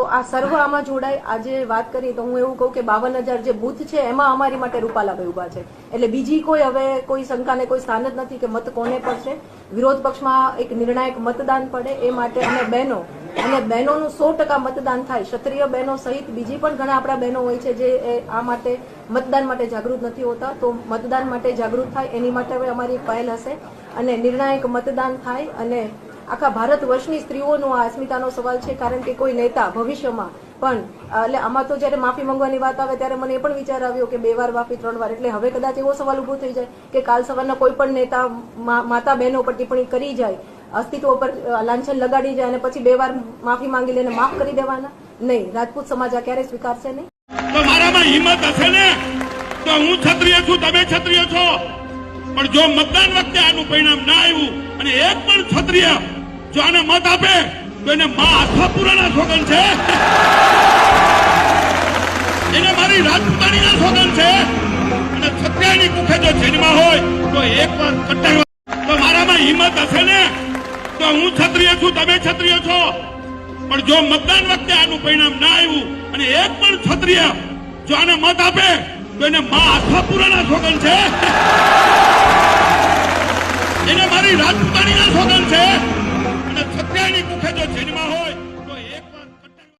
તો આ સર્વ આમાં જોડાય. આજે વાત કરીએ તો હું એવું કહું કે 52,000 જે બૂથ છે એમાં અમારી માટે રૂપાલાભાઈ ઉભા છે. એટલે બીજી કોઈ હવે કોઈ શંકાને કોઈ સ્થાન જ નથી કે મત કોને પડશે. વિરોધ પક્ષમાં એક નિર્ણાયક મતદાન પડે એ માટે અમે બહેનો અને બહેનોનું 100% મતદાન થાય. ક્ષત્રિય બહેનો સહિત બીજી પણ ઘણા આપણા બહેનો હોય છે જે આ માટે મતદાન માટે જાગૃત નથી હોતા. તો મતદાન માટે જાગૃત થાય એની માટે હવે અમારી પહેલ હશે અને નિર્ણાયક મતદાન થાય. અને આખા ભારત વર્ષની સ્ત્રીઓનો આ અસ્મિતાનો સવાલ છે. કારણ કે કોઈ નેતા ભવિષ્યમાં પણ એટલે આમાં તો જયારે માફી માંગવાની વાત આવે ત્યારે મને એ પણ વિચાર આવ્યો કે 2 વાર માફી 3 વાર. એટલે હવે કદાચ એવો સવાલ ઉભો થઈ જાય કે કાલ સવારના કોઈ પણ નેતા માતા બહેનો પર ટિપ્પણી કરી જાય, અસ્તિત્વ પર લાંછન લગાડી જાય અને પછી 2 વાર માફી માંગી લઈને માફ કરી દેવાના નહીં. રાજપૂત સમાજ આ ક્યારેય સ્વીકારશે નહીં. તો મારામાં હિંમત હશે ને તો હું ક્ષત્રિય છું, તમે ક્ષત્રિય છો, પણ જો મતદાન વખતે આનું પરિણામ ના આવ્યું અને એક પણ ક્ષત્રિય જો આને મત આપે તો એને મા આશાપુરાના સોગન છે, એને મારી રાજપૂતાણીના સોગન છે. અને ક્ષત્રિયની કુખે જો જન્મા હોય તો એકવાર કટાયો. તો મારામાં હિંમત હશે ને તો હું ક્ષત્રિય છું, તમે ક્ષત્રિય છો, પણ જો મતદાન વખતે આનું પરિણામ ના આવ્યું અને એક પણ ક્ષત્રિય જો આને મત આપે તો એને મા આશાપુરાના સોગન છે, એને મારી રાજપૂતાણીના સોગન છે.